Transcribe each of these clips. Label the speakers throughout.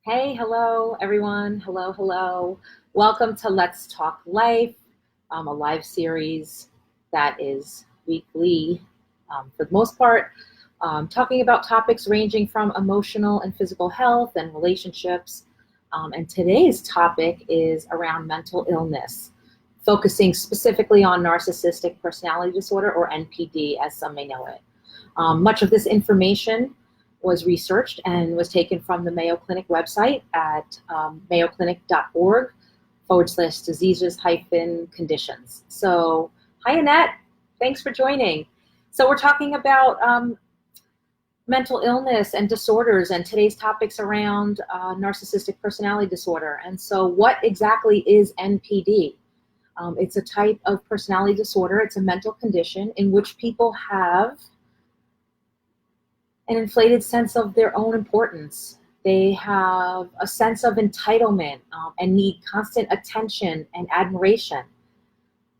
Speaker 1: Hey, hello, everyone. Hello, hello. Welcome to Let's Talk Life, a live series that is weekly for the most part, talking about topics ranging from emotional and physical health and relationships. And today's topic is around mental illness, focusing specifically on narcissistic personality disorder, or NPD, as some may know it. Much of this information was researched and was taken from the Mayo Clinic website at mayoclinic.org/diseases-conditions. So, hi, Annette. Thanks for joining. So, we're talking about mental illness and disorders, and today's topics around narcissistic personality disorder. And so, what exactly is NPD? It's a type of personality disorder. It's a mental condition in which people have an inflated sense of their own importance. They have a sense of entitlement and need constant attention and admiration.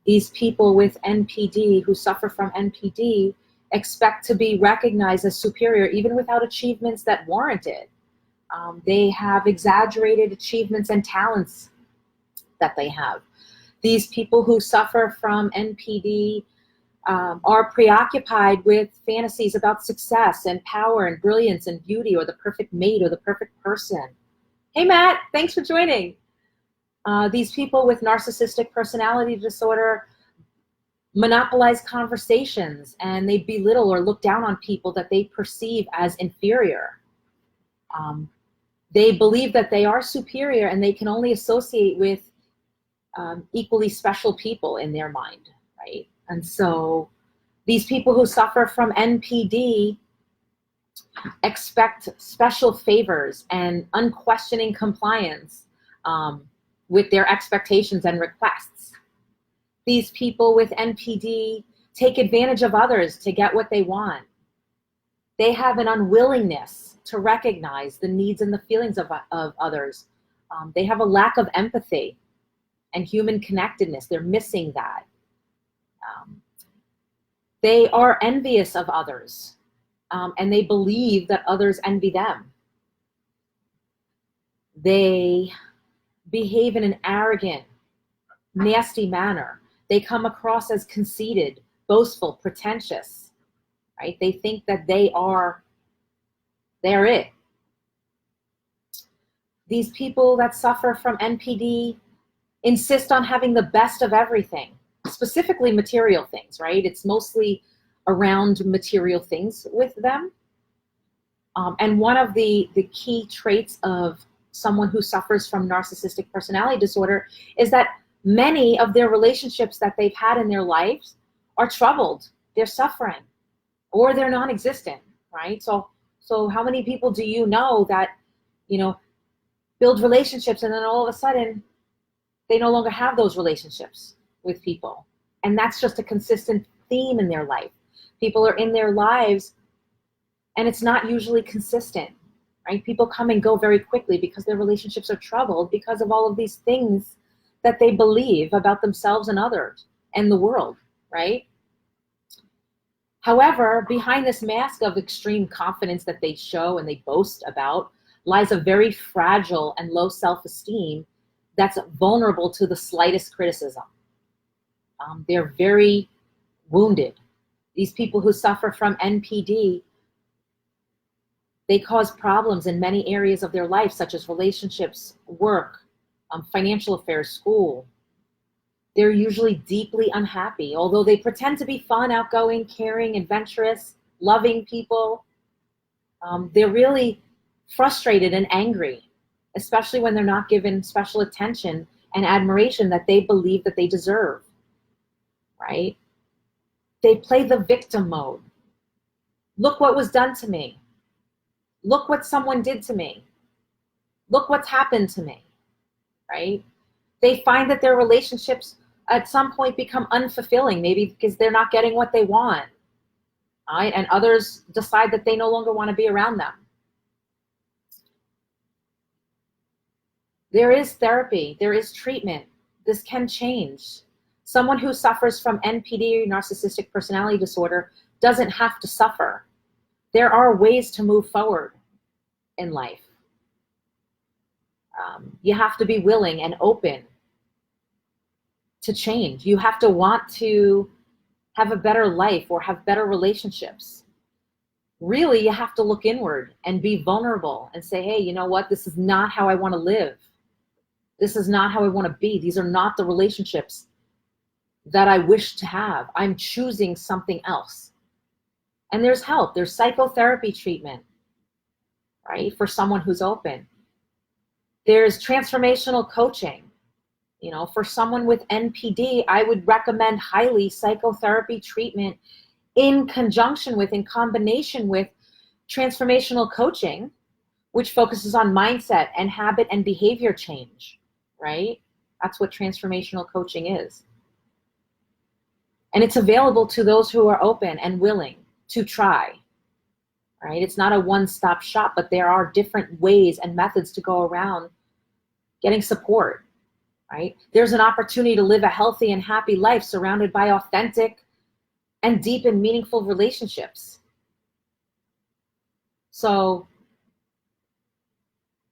Speaker 1: These people with NPD, who suffer from NPD, expect to be recognized as superior even without achievements that warrant it. They have exaggerated achievements and talents that they have. These people who suffer from NPD are preoccupied with fantasies about success and power and brilliance and beauty, or the perfect mate or the perfect person. Hey, Matt, thanks for joining. These people with narcissistic personality disorder monopolize conversations, and they belittle or look down on people that they perceive as inferior. They believe that they are superior, and they can only associate with equally special people in their mind, right? And so these people who suffer from NPD expect special favors and unquestioning compliance with their expectations and requests. These people with NPD take advantage of others to get what they want. They have an unwillingness to recognize the needs and the feelings of others. They have a lack of empathy and human connectedness. They're missing that. They are envious of others, and they believe that others envy them. They behave in an arrogant, nasty manner. They come across as conceited, boastful, pretentious, right? They think that they're it. These people that suffer from NPD insist on having the best of everything, specifically material things, right? It's mostly around material things with them. And one of the key traits of someone who suffers from narcissistic personality disorder is that many of their relationships that they've had in their lives are troubled, they're suffering, or they're non-existent, right? So how many people do you know that, build relationships and then all of a sudden they no longer have those relationships with people? And that's just a consistent theme in their life. People are in their lives and it's not usually consistent, right? People come and go very quickly because their relationships are troubled because of all of these things that they believe about themselves and others and the world, right? However, behind this mask of extreme confidence that they show and they boast about lies a very fragile and low self-esteem that's vulnerable to the slightest criticism. They're very wounded. These people who suffer from NPD, they cause problems in many areas of their life, such as relationships, work, financial affairs, school. They're usually deeply unhappy, although they pretend to be fun, outgoing, caring, adventurous, loving people. They're really frustrated and angry, especially when they're not given special attention and admiration that they believe that they deserve, right? They play the victim mode. Look what was done to me. Look what someone did to me. Look what's happened to me, right? They find that their relationships at some point become unfulfilling, maybe because they're not getting what they want, right? And others decide that they no longer want to be around them. There is therapy, there is treatment. This can change. Someone who suffers from NPD, narcissistic personality disorder, doesn't have to suffer. There are ways to move forward in life. You have to be willing and open to change. You have to want to have a better life or have better relationships. Really, you have to look inward and be vulnerable and say, hey, you know what? This is not how I want to live. This is not how I want to be. These are not the relationships that I wish to have. I'm choosing something else. And there's help. There's psychotherapy treatment, right? For someone who's open. There's transformational coaching. You know, for someone with NPD, I would recommend highly psychotherapy treatment in conjunction with, in combination with transformational coaching, which focuses on mindset and habit and behavior change, right? That's what transformational coaching is. And it's available to those who are open and willing to try, right? It's not a one-stop shop, but there are different ways and methods to go around getting support, right? There's an opportunity to live a healthy and happy life surrounded by authentic and deep and meaningful relationships. So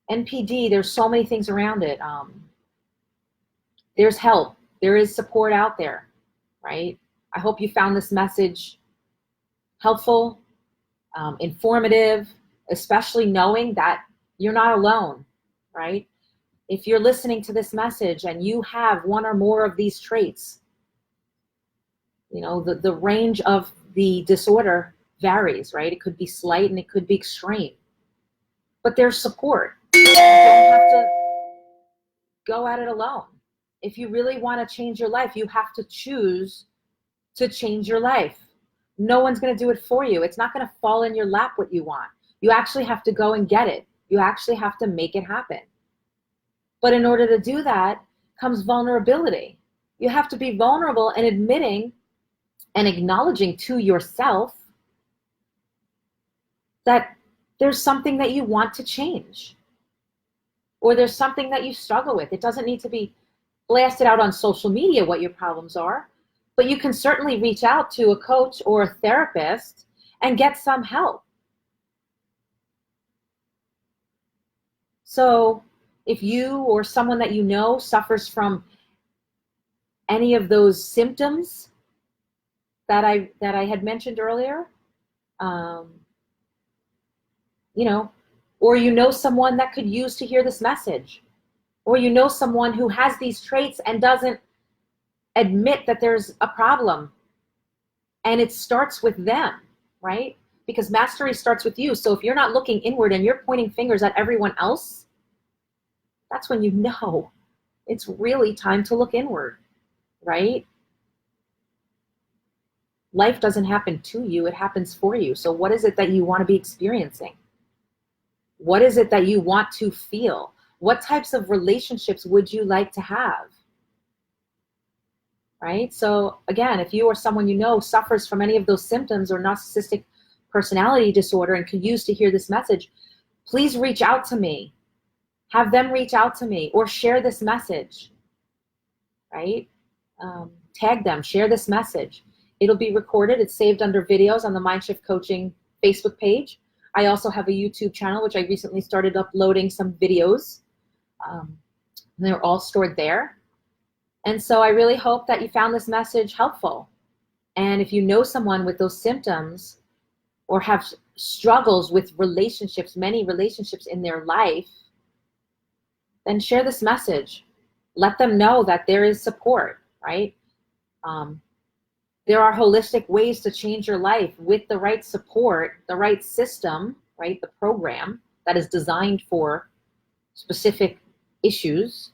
Speaker 1: NPD, there's so many things around it. There's help. There is support out there, right? I hope you found this message helpful, informative, especially knowing that you're not alone, right? If you're listening to this message and you have one or more of these traits, you know, the range of the disorder varies, right? It could be slight and it could be extreme. But there's support. You don't have to go at it alone. If you really want to change your life, you have to choose to change your life. No one's going to do it for you. It's not going to fall in your lap what you want. You actually have to go and get it. You actually have to make it happen. But in order to do that comes vulnerability. You have to be vulnerable and admitting and acknowledging to yourself that there's something that you want to change, or there's something that you struggle with. It doesn't need to be blasted out on social media what your problems are, but you can certainly reach out to a coach or a therapist and get some help. So if you or someone that you know suffers from any of those symptoms that I had mentioned earlier, you know, or you know someone that could use to hear this message, or you know someone who has these traits and doesn't admit that there's a problem, and it starts with them, right? Because mastery starts with you. So if you're not looking inward and you're pointing fingers at everyone else, that's when you know it's really time to look inward, right? Life doesn't happen to you, it happens for you. So what is it that you want to be experiencing? What is it that you want to feel? What types of relationships would you like to have? Right? So again, if you or someone you know suffers from any of those symptoms or narcissistic personality disorder and could use to hear this message, please reach out to me. Have them reach out to me or share this message, right? Tag them, share this message. It'll be recorded. It's saved under videos on the Mindshift Coaching Facebook page. I also have a YouTube channel, which I recently started uploading some videos. They're all stored there. And so I really hope that you found this message helpful. And if you know someone with those symptoms or have struggles with relationships, many relationships in their life, then share this message. Let them know that there is support, right? There are holistic ways to change your life with the right support, the right system, right? The program that is designed for specific issues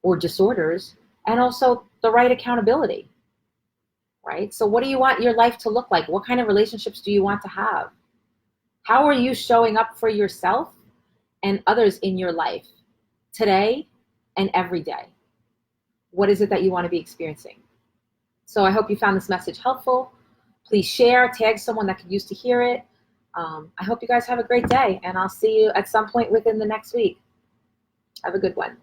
Speaker 1: or disorders, and also the right accountability, right? So what do you want your life to look like? What kind of relationships do you want to have? How are you showing up for yourself and others in your life today and every day? What is it that you want to be experiencing? So I hope you found this message helpful. Please share, tag someone that could use to hear it. I hope you guys have a great day, and I'll see you at some point within the next week. Have a good one.